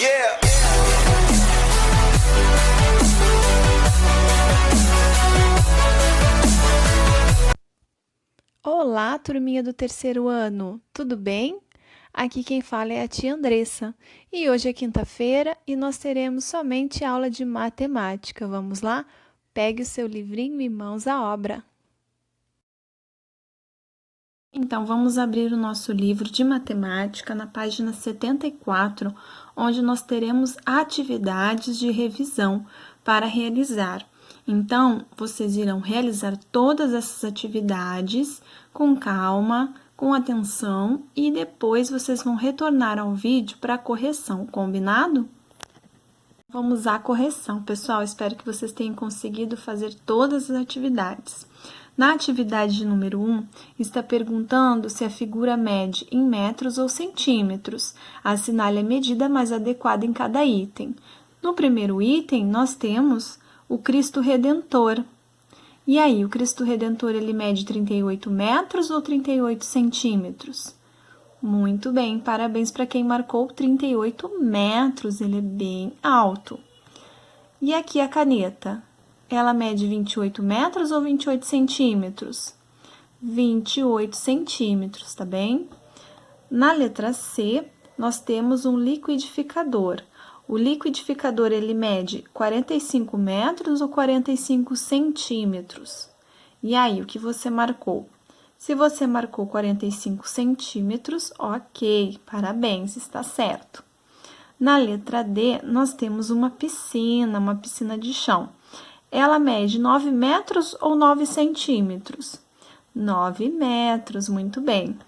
Yeah. Olá, turminha do terceiro ano, tudo bem? Aqui quem fala é a tia Andressa e hoje é quinta-feira e nós teremos somente aula de matemática. Vamos lá? Pegue o seu livrinho e mãos à obra. Então, vamos abrir o nosso livro de matemática na página 74, onde nós teremos atividades de revisão para realizar. Então, vocês irão realizar todas essas atividades com calma, com atenção e depois vocês vão retornar ao vídeo para a correção, combinado? Vamos à correção, pessoal. Espero que vocês tenham conseguido fazer todas as atividades. Na atividade número 1, está perguntando se a figura mede em metros ou centímetros. Assinale a medida mais adequada em cada item. No primeiro item, nós temos o Cristo Redentor. E aí, o Cristo Redentor, ele mede 38 metros ou 38 centímetros? Muito bem, parabéns para quem marcou 38 metros, ele é bem alto. E aqui a caneta? Ela mede 28 metros ou 28 centímetros? 28 centímetros, tá bem? Na letra C, nós temos um liquidificador. O liquidificador, ele mede 45 metros ou 45 centímetros? E aí, o que você marcou? Se você marcou 45 centímetros, ok, parabéns, está certo. Na letra D, nós temos uma piscina de chão. Ela mede 9 metros ou 9 centímetros? 9 metros, muito bem.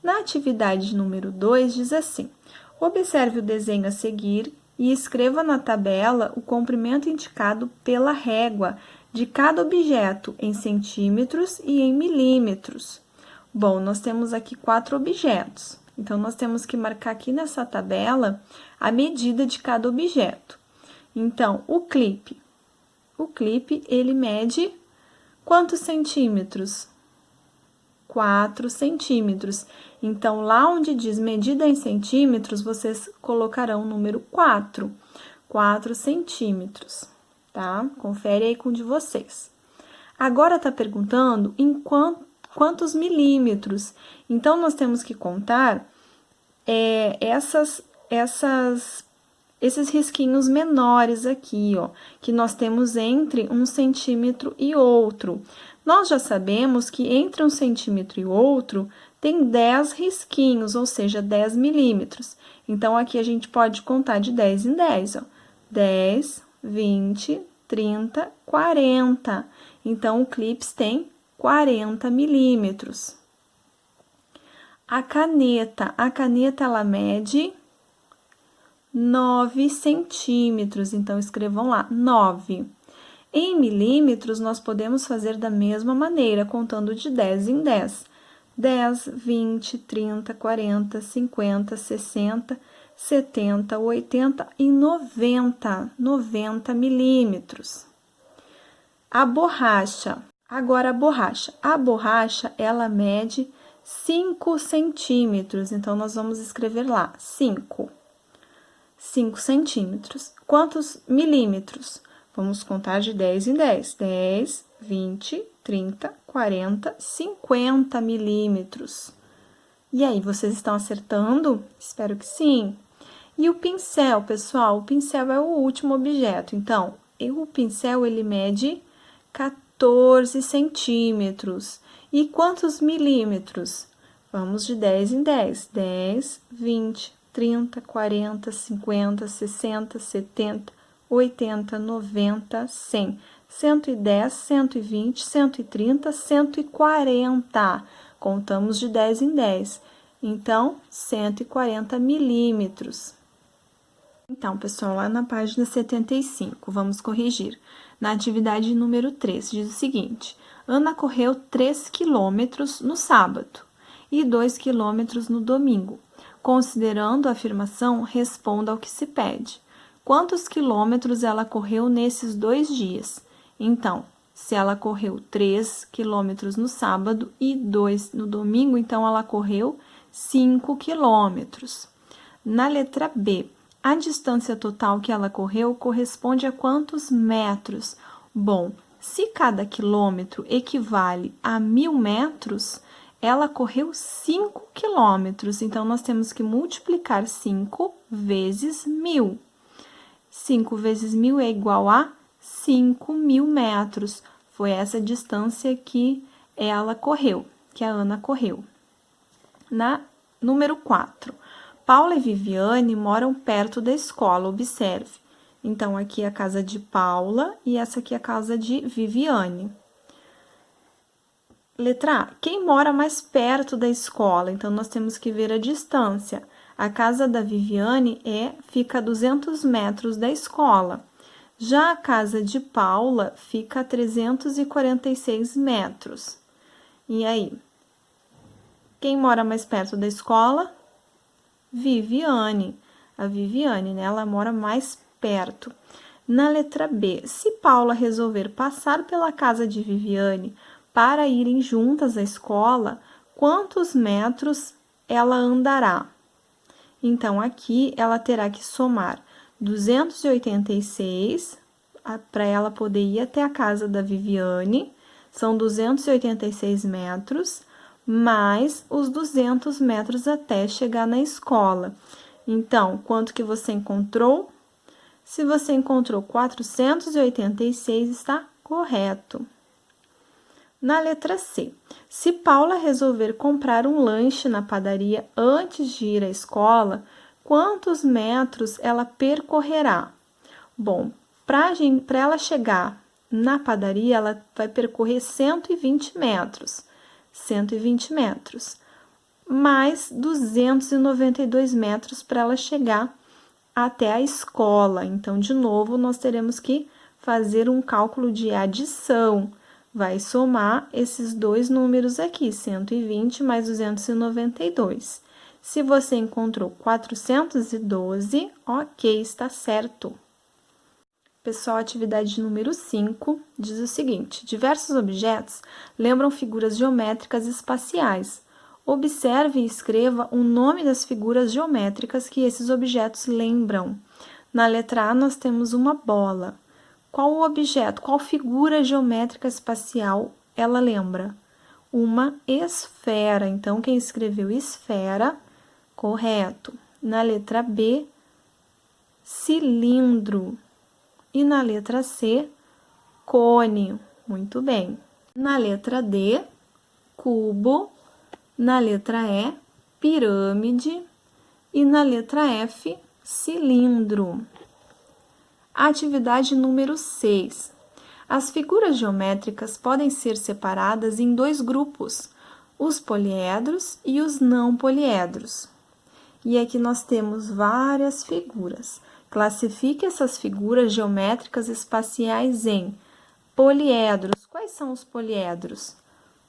Na atividade número 2, diz assim: observe o desenho a seguir e escreva na tabela o comprimento indicado pela régua de cada objeto em centímetros e em milímetros. Bom, nós temos aqui 4 objetos, então nós temos que marcar aqui nessa tabela a medida de cada objeto. Então, o clipe, ele mede quantos centímetros? 4 centímetros. Então, lá onde diz medida em centímetros, vocês colocarão o número 4. 4 centímetros, tá? Confere aí com o de vocês. Agora, tá perguntando em quantos milímetros. Então, nós temos que contar esses risquinhos menores aqui, ó, que nós temos entre 1 centímetro e outro. Nós já sabemos que entre 1 centímetro e outro tem 10 risquinhos, ou seja, 10 milímetros. Então, aqui a gente pode contar de 10 em 10, ó. 10, 20, 30, 40. Então, o clips tem 40 milímetros. A caneta ela mede 9 centímetros, então escrevam lá, 9. Em milímetros, nós podemos fazer da mesma maneira, contando de 10 em 10. 10, 20, 30, 40, 50, 60, 70, 80 e 90 milímetros. A borracha. Agora, a borracha, ela mede 5 centímetros, então, nós vamos escrever lá, 5 centímetros. Quantos milímetros? Vamos contar de 10 em 10. 10, 20, 30, 40, 50 milímetros. E aí, vocês estão acertando? Espero que sim. E o pincel, pessoal? O pincel é o último objeto. Então, o pincel, ele mede 14 centímetros. E quantos milímetros? Vamos de 10 em 10. 10, 20, 30, 40, 50, 60, 70, 80, 90, 100, 110, 120, 130, 140. Contamos de 10 em 10. Então, 140 milímetros. Então, pessoal, lá na página 75, vamos corrigir. Na atividade número 3, diz o seguinte: Ana correu 3 quilômetros no sábado e 2 quilômetros no domingo. Considerando a afirmação, responda ao que se pede. Quantos quilômetros ela correu nesses 2 dias? Então, se ela correu 3 quilômetros no sábado e 2 no domingo, então ela correu 5 quilômetros. Na letra B, A distância total que ela correu corresponde a quantos metros? Bom, se cada quilômetro equivale a 1.000 metros, ela correu 5 quilômetros. Então, nós temos que multiplicar 5 vezes 1.000. 5 vezes 1.000 é igual a 5.000 metros. Foi essa distância que ela correu, que a Ana correu. Na número 4. Paula e Viviane moram perto da escola, observe. Então, aqui é a casa de Paula e essa aqui é a casa de Viviane. Letra A. Quem mora mais perto da escola? Então, nós temos que ver a distância. A casa da Viviane fica a 200 metros da escola. Já a casa de Paula fica a 346 metros. E aí? Quem mora mais perto da escola? Viviane. A Viviane, né? Ela mora mais perto. Na letra B, se Paula resolver passar pela casa de Viviane para irem juntas à escola, quantos metros ela andará? Então, aqui ela terá que somar 286 para ela poder ir até a casa da Viviane, são 286 metros, mais os 200 metros até chegar na escola. Então, quanto que você encontrou? Se você encontrou 486, está correto. Na letra C, se Paula resolver comprar um lanche na padaria antes de ir à escola, quantos metros ela percorrerá? Bom, para ela chegar na padaria, ela vai percorrer 120 metros. 120 metros, mais 292 metros para ela chegar até a escola. Então, de novo, nós teremos que fazer um cálculo de adição. Vai somar esses dois números aqui, 120 mais 292. Se você encontrou 412, ok, está certo. Pessoal, atividade número 5 diz o seguinte: diversos objetos lembram figuras geométricas espaciais. Observe e escreva o nome das figuras geométricas que esses objetos lembram. Na letra A, nós temos uma bola. Qual o objeto, qual figura geométrica espacial ela lembra? Uma esfera. Então, quem escreveu esfera, correto. Na letra B, cilindro. E na letra C, cone. Muito bem. Na letra D, cubo. Na letra E, pirâmide. E na letra F, cilindro. Atividade número 6. As figuras geométricas podem ser separadas em dois grupos, os poliedros e os não poliedros. E aqui nós temos várias figuras. Classifique essas figuras geométricas espaciais em poliedros. Quais são os poliedros?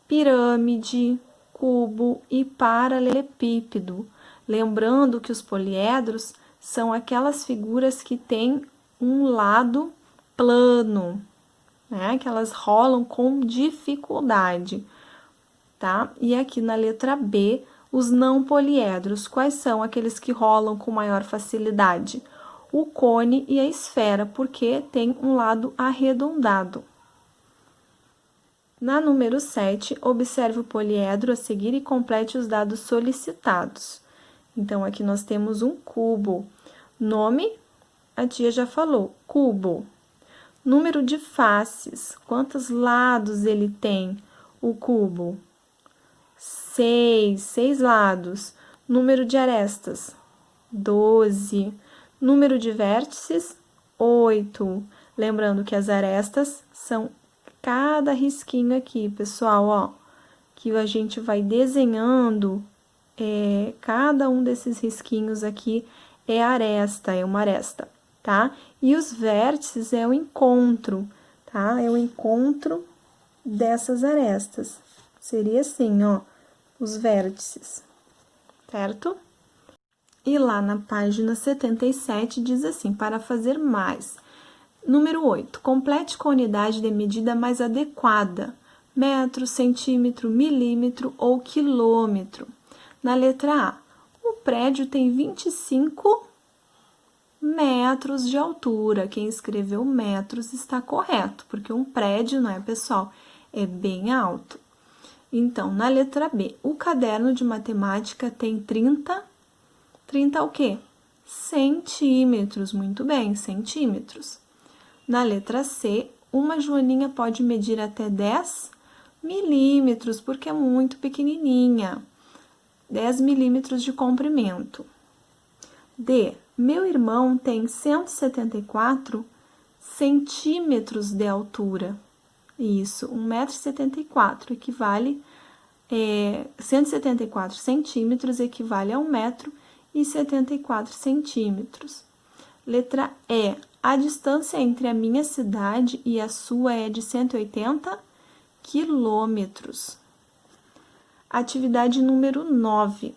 Pirâmide, cubo e paralelepípedo. Lembrando que os poliedros são aquelas figuras que têm um lado plano, né? Que elas rolam com dificuldade, tá? E aqui na letra B, os não poliedros. Quais são aqueles que rolam com maior facilidade? O cone e a esfera, porque tem um lado arredondado. Na número 7, observe o poliedro a seguir e complete os dados solicitados. Então, aqui nós temos um cubo. Nome, a tia já falou, cubo. Número de faces, quantos lados ele tem, o cubo? 6 lados. Número de arestas, 12. Número de vértices, 8. Lembrando que as arestas são cada risquinho aqui, pessoal, ó, que a gente vai desenhando, cada um desses risquinhos aqui é aresta, é uma aresta, tá? E os vértices é o encontro, tá? É o encontro dessas arestas. Seria assim, ó, os vértices, certo? E lá na página 77 diz assim, para fazer mais. Número 8, complete com a unidade de medida mais adequada, metro, centímetro, milímetro ou quilômetro. Na letra A, o prédio tem 25 metros de altura. Quem escreveu metros está correto, porque um prédio, não é, pessoal? É bem alto. Então, na letra B, o caderno de matemática tem 30 o quê? Centímetros, muito bem, centímetros. Na letra C, uma joaninha pode medir até 10 milímetros, porque é muito pequenininha. 10 milímetros de comprimento. D, meu irmão tem 174 centímetros de altura. Isso, 1,74 m equivale... 174 centímetros equivale a 1,74 m. Letra E. A distância entre a minha cidade e a sua é de 180 quilômetros. Atividade número 9.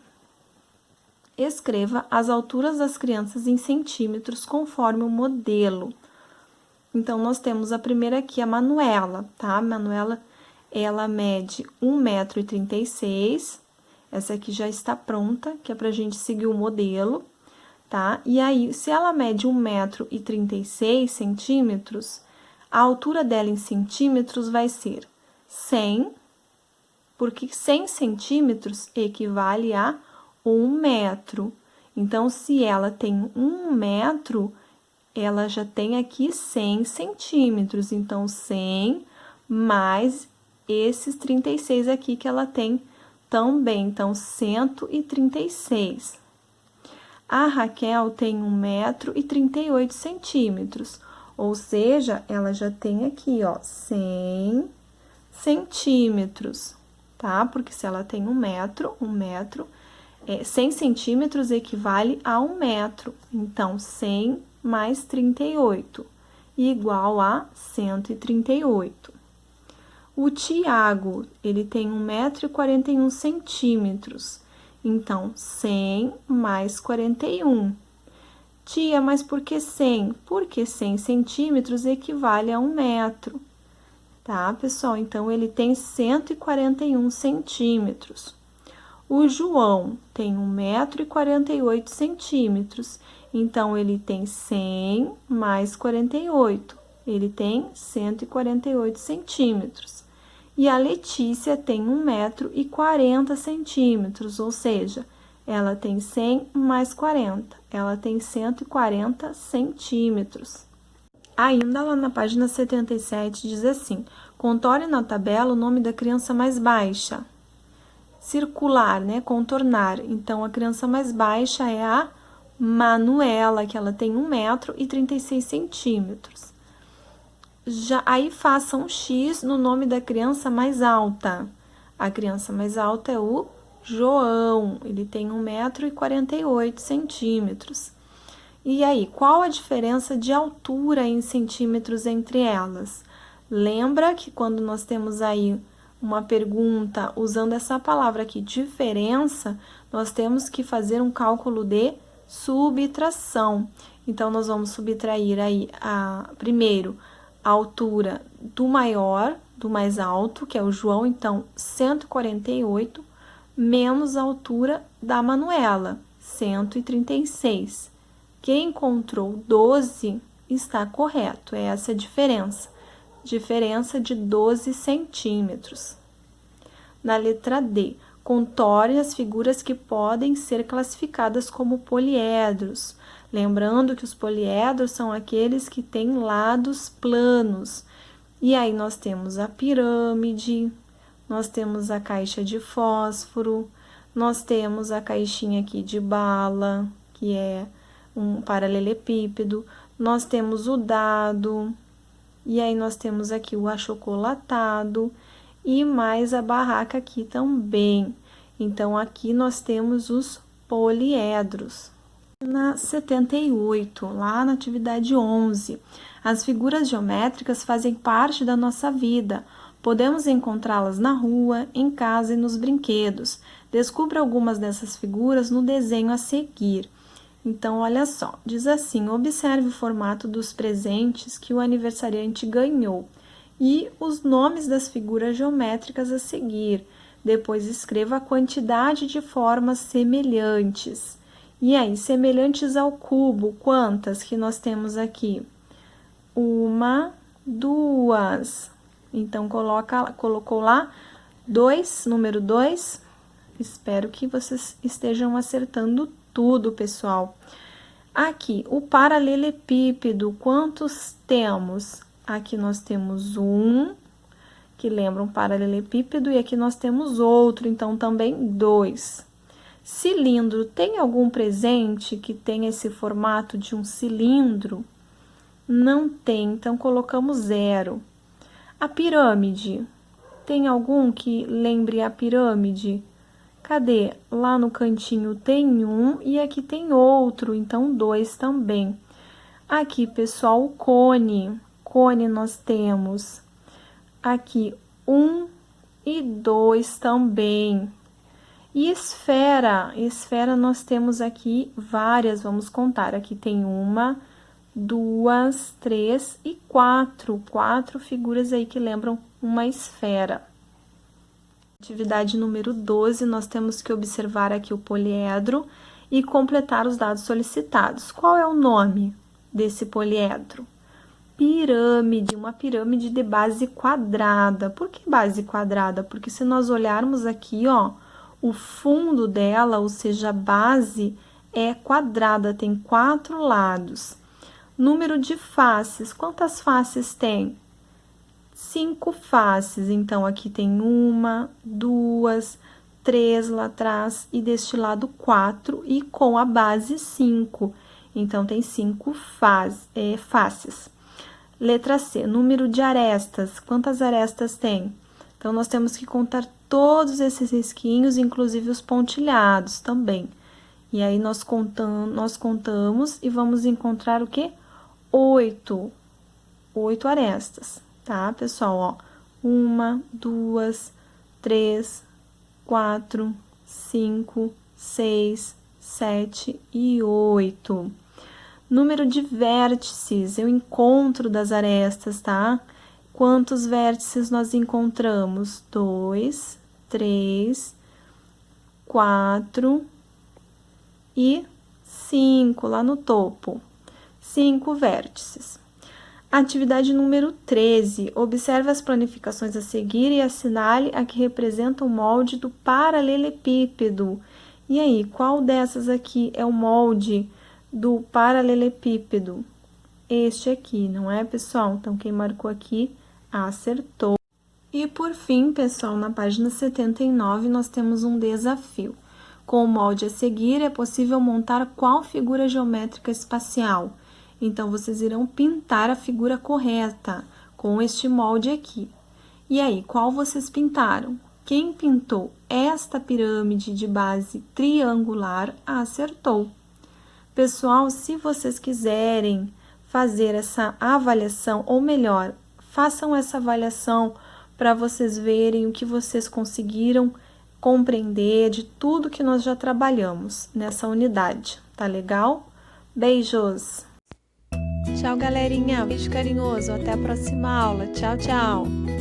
Escreva as alturas das crianças em centímetros conforme o modelo. Então, nós temos a primeira aqui, a Manuela, tá? A Manuela, ela mede 1,36 m. Essa aqui já está pronta, que é pra gente seguir o modelo, tá? E aí, se ela mede 1,36 m, a altura dela em centímetros vai ser 100, porque 100 centímetros equivale a 1 metro. Então, se ela tem 1 metro, ela já tem aqui 100 centímetros. Então, 100 mais esses 36 aqui que ela tem também. Então, 136. A Raquel tem 1,38 m, ou seja, ela já tem aqui, ó, 100 centímetros, tá? Porque se ela tem 1 metro, 100 centímetros equivale a 1 metro. Então, 100 mais 38, igual a 138. O Tiago, ele tem 1,41 m. Então, 100 mais 41. Tia, mas por que 100? Porque 100 centímetros equivale a 1 metro. Tá, pessoal? Então, ele tem 141 centímetros. O João tem 1,48 m. Então, ele tem 100 mais 48. Ele tem 148 centímetros. E a Letícia tem 1,40 m, ou seja, ela tem 100 mais 40. Ela tem 140 centímetros. Ainda lá na página 77 diz assim: contorne na tabela o nome da criança mais baixa. Circular, né? Contornar. Então, a criança mais baixa é a Manuela, que ela tem 1,36 m. Aí faça um X no nome da criança mais alta. A criança mais alta é o João, ele tem 1,48 m. E aí, qual a diferença de altura em centímetros entre elas? Lembra que quando nós temos aí uma pergunta usando essa palavra aqui, diferença, nós temos que fazer um cálculo de subtração. Então, nós vamos subtrair aí primeiro a altura do maior, do mais alto, que é o João, então 148, menos a altura da Manuela, 136. Quem encontrou 12 está correto, é essa a diferença. Diferença de 12 centímetros. Na letra D, contorne as figuras que podem ser classificadas como poliedros. Lembrando que os poliedros são aqueles que têm lados planos. E aí, nós temos a pirâmide, nós temos a caixa de fósforo, nós temos a caixinha aqui de bala, que é um paralelepípedo, nós temos o dado, e aí nós temos aqui o achocolatado, e mais a barraca aqui também. Então, aqui nós temos os poliedros. Na 78, lá na atividade 11, as figuras geométricas fazem parte da nossa vida. Podemos encontrá-las na rua, em casa e nos brinquedos. Descubra algumas dessas figuras no desenho a seguir. Então, olha só, diz assim: observe o formato dos presentes que o aniversariante ganhou e os nomes das figuras geométricas a seguir. Depois, escreva a quantidade de formas semelhantes. E aí, semelhantes ao cubo, quantas que nós temos aqui? 1, 2. Então, colocou lá 2, número 2. Espero que vocês estejam acertando tudo, pessoal. Aqui, o paralelepípedo, quantos temos? Aqui nós temos um, que lembra um paralelepípedo, e aqui nós temos outro, então também 2. Cilindro, tem algum presente que tenha esse formato de um cilindro? Não tem, então colocamos 0. A pirâmide, tem algum que lembre a pirâmide? Cadê? Lá no cantinho tem um e aqui tem outro, então 2 também. Aqui, pessoal, o cone. Cone nós temos aqui 1 e 2 também. E esfera, esfera nós temos aqui várias, vamos contar. Aqui tem 1, 2, 3 e 4. 4 figuras aí que lembram uma esfera. Atividade número 12, nós temos que observar aqui o poliedro e completar os dados solicitados. Qual é o nome desse poliedro? Pirâmide, uma pirâmide de base quadrada. Por que base quadrada? Porque se nós olharmos aqui, ó, o fundo dela, ou seja, a base, é quadrada, tem 4 lados. Número de faces, quantas faces tem? 5 faces, então aqui tem 1, 2, 3 lá atrás e deste lado 4 e com a base 5. Então, tem 5 faces. Letra C, número de arestas. Quantas arestas tem? Então, nós temos que contar todos esses risquinhos, inclusive os pontilhados também. E aí, nós contamos e vamos encontrar o quê? 8 arestas, tá, pessoal? Ó, 1, 2, 3, 4, 5, 6, 7 e 8. Número de vértices, eu encontro das arestas, tá? Quantos vértices nós encontramos? 2, 3, 4 e 5 lá no topo. 5 vértices. Atividade número 13. Observe as planificações a seguir e assinale a que representa o molde do paralelepípedo. E aí, qual dessas aqui é o molde do paralelepípedo? Este aqui, não é, pessoal? Então, quem marcou aqui acertou. E, por fim, pessoal, na página 79, nós temos um desafio. Com o molde a seguir, é possível montar qual figura geométrica espacial? Então, vocês irão pintar a figura correta com este molde aqui. E aí, qual vocês pintaram? Quem pintou esta pirâmide de base triangular acertou. Pessoal, se vocês quiserem fazer essa avaliação, ou melhor, façam essa avaliação para vocês verem o que vocês conseguiram compreender de tudo que nós já trabalhamos nessa unidade. Tá legal? Beijos! Tchau, galerinha. Beijo carinhoso. Até a próxima aula. Tchau, tchau.